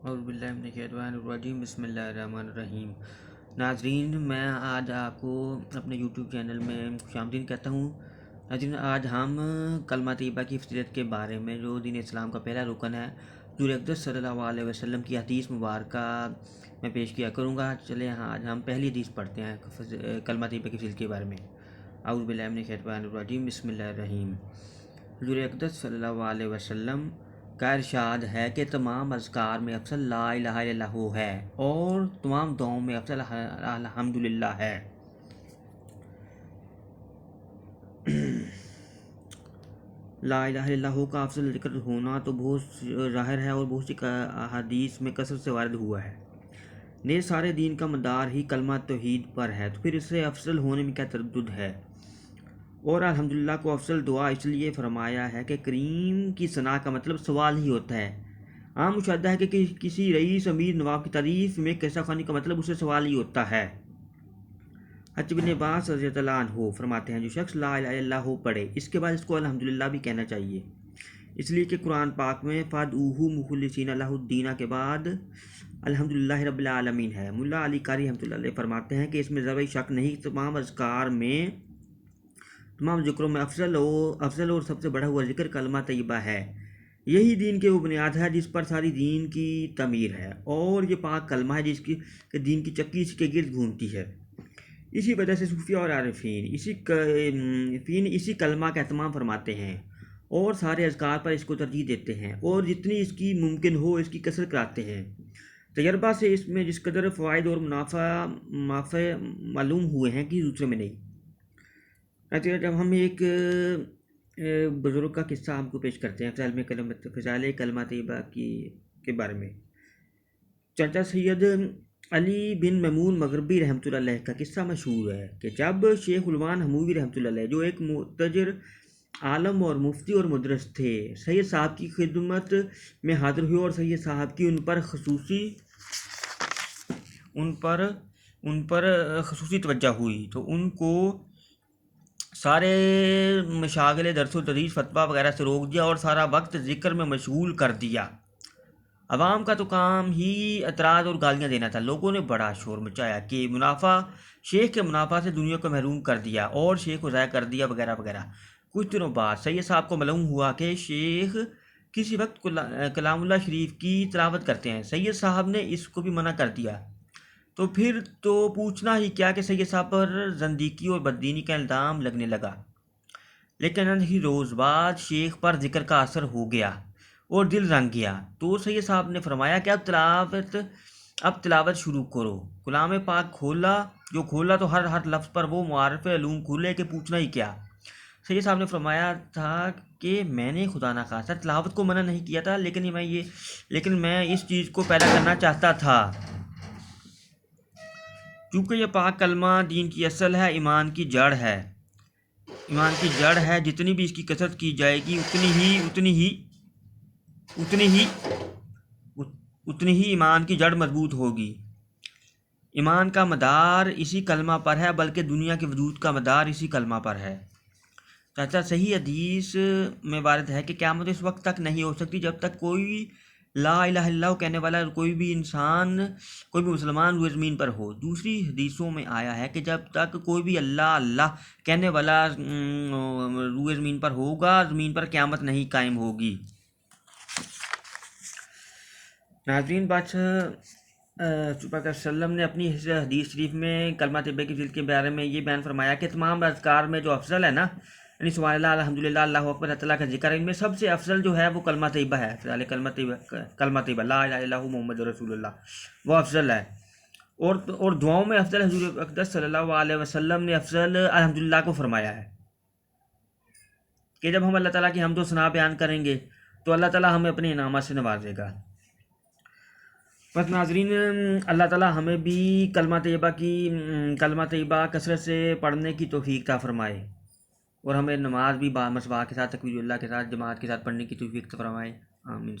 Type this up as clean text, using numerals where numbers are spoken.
اعوذ باللہ من الشیطان الرجیم بسم اللہ الرحمن الرحیم۔ ناظرین، میں آج آپ کو اپنے یوٹیوب چینل میں خوش آمدید کہتا ہوں۔ ناظرین، آج ہم کلمہ طیبہ کی فضیلت کے بارے میں، جو دین اسلام کا پہلا رکن ہے، حضور اقدس صلی اللہ علیہ وسلم کی حدیث مبارکہ میں پیش کیا کروں گا۔ چلیں آج ہم پہلی حدیث پڑھتے ہیں کلمہ طیبہ کی فضیلت کے بارے میں۔ اعوذ باللہ من الشیطان الرجیم بسم اللہ الرحیم۔ حضور اقدس صلی اللہ علیہ وسلم کا ارشاد ہے کہ تمام اذکار میں افضل لا الہ الا اللہ ہے اور تمام دعاؤں میں افضل الحمدللہ ہے۔ لا الہ الا اللہ کا افضل ذکر ہونا تو بہت ظاہر ہے اور بہت سی احادیث میں کثرت سے وارد ہوا ہے۔ نیز سارے دین کا مدار ہی کلمہ توحید پر ہے، تو پھر اس سے افضل ہونے میں کیا تردد ہے؟ اور الحمدللہ کو افضل دعا اس لیے فرمایا ہے کہ کریم کی ثنا کا مطلب سوال ہی ہوتا ہے۔ عام مشاہدہ ہے کہ کسی رئیس امیر نواب کی تعریف میں قصہ خوانی کا مطلب اسے سوال ہی ہوتا ہے۔ حضرت ابن عباس رضی اللہ عنہ فرماتے ہیں، جو شخص لا الہ الا اللہ پڑھے اس کے بعد اس کو الحمدللہ بھی کہنا چاہیے، اس لیے کہ قرآن پاک میں فادعوہ مخلصین لہ الدین کے بعد الحمدللہ رب العالمین ہے۔ ملا علی قاری رحمۃ اللہ علیہ فرماتے ہیں کہ اس میں ذرا شک نہیں، تمام اذکار میں، تمام ذکروں میں افضل اور سب سے بڑا ہوا ذکر کلمہ طیبہ ہے۔ یہی دین کے وہ بنیاد ہے جس پر ساری دین کی تعمیر ہے، اور یہ پاک کلمہ ہے جس کی دین کی چکی اس کے گرد گھومتی ہے۔ اسی وجہ سے صوفیہ اور عارفین اسی کلمہ کا اہتمام فرماتے ہیں اور سارے اذکار پر اس کو ترجیح دیتے ہیں، اور جتنی اس کی ممکن ہو اس کی کثرت کراتے ہیں۔ تجربہ سے اس میں جس قدر فوائد اور منافع معلوم ہوئے ہیں کہ دوسرے میں نہیں۔ جب ہم ایک بزرگ کا قصہ ہم کو پیش کرتے ہیں فضائل کلمہ طیبہ کے بارے میں۔ چچا سید علی بن میمون مغربی رحمۃ اللہ علیہ کا قصہ مشہور ہے کہ جب شیخ علوان حموی رحمۃ اللہ علیہ، جو ایک متجر، عالم اور مفتی اور مدرس تھے، سید صاحب کی خدمت میں حاضر ہوئے اور سید صاحب کی ان پر خصوصی توجہ ہوئی، تو ان کو سارے مشاغل درس و تدریس فتویٰ وغیرہ سے روک دیا اور سارا وقت ذکر میں مشغول کر دیا۔ عوام کا تو کام ہی اعتراض اور گالیاں دینا تھا۔ لوگوں نے بڑا شور مچایا کہ شیخ کے منافع سے دنیا کو محروم کر دیا اور شیخ کو ضائع کر دیا وغیرہ وغیرہ۔ کچھ دنوں بعد سید صاحب کو معلوم ہوا کہ شیخ کسی وقت کلام اللہ شریف کی تلاوت کرتے ہیں۔ سید صاحب نے اس کو بھی منع کر دیا، تو پھر تو پوچھنا ہی کیا کہ سید صاحب پر زندیقی اور بددینی کا الزام لگنے لگا۔ لیکن ہی روز بعد شیخ پر ذکر کا اثر ہو گیا اور دل رنگ گیا، تو سید صاحب نے فرمایا کہ اب تلاوت شروع کرو۔ کلام پاک کھولا تو ہر لفظ پر وہ معارف علوم کھولے کہ پوچھنا ہی کیا۔ سید صاحب نے فرمایا تھا کہ میں نے خدا نخواستہ تلاوت کو منع نہیں کیا تھا، لیکن میں اس چیز کو پیدا کرنا چاہتا تھا، کیونکہ یہ پاک کلمہ دین کی اصل ہے، ایمان کی جڑ ہے۔ جتنی بھی اس کی کثرت کی جائے گی اتنی ہی ایمان کی جڑ مضبوط ہوگی۔ ایمان کا مدار اسی کلمہ پر ہے، بلکہ دنیا کے وجود کا مدار اسی کلمہ پر ہے۔ صحیح حدیث میں وارد ہے کہ قیامت اس وقت تک نہیں ہو سکتی جب تک کوئی لا الہ الا اللہ کہنے والا کوئی بھی مسلمان روئے زمین پر ہو۔ دوسری حدیثوں میں آیا ہے کہ جب تک کوئی بھی اللہ اللہ کہنے والا روئے زمین پر ہوگا، زمین پر قیامت نہیں قائم ہوگی۔ ناظرین، صلی اللہ علیہ وسلم نے اپنی حدیث شریف میں کلمہ طیبہ کی فضیلت کے بارے میں یہ بیان فرمایا کہ تمام اذکار میں جو افضل ہے نا، یعنی سبحان اللہ، الحمدللہ، اللہ اکبر، اللہ تعالیٰ کا ذکر ہے، ان میں سب سے افضل جو ہے وہ کلمہ طیبہ ہے۔ کلمہ طیبہ لا الہ الا اللہ محمد رسول اللہ، وہ افضل ہے۔ اور دعاؤں میں افضل حضور اقدس صلی اللہ علیہ وسلم نے افضل الحمدللہ کو فرمایا ہے کہ جب ہم اللہ تعالیٰ کی حمد و ثنا بیان کریں گے تو اللہ تعالیٰ ہمیں اپنے انعامات سے نوازے گا۔ بس ناظرین، اللہ تعالیٰ ہمیں بھی کلمہ طیبہ کثرت سے پڑھنے کی توفیق عطا فرمائے، اور ہمیں نماز بھی با مسواک کے ساتھ، تکبیر اللہ کے ساتھ، جماعت کے ساتھ پڑھنے کی توفیق عطا فرمائے۔ آمین۔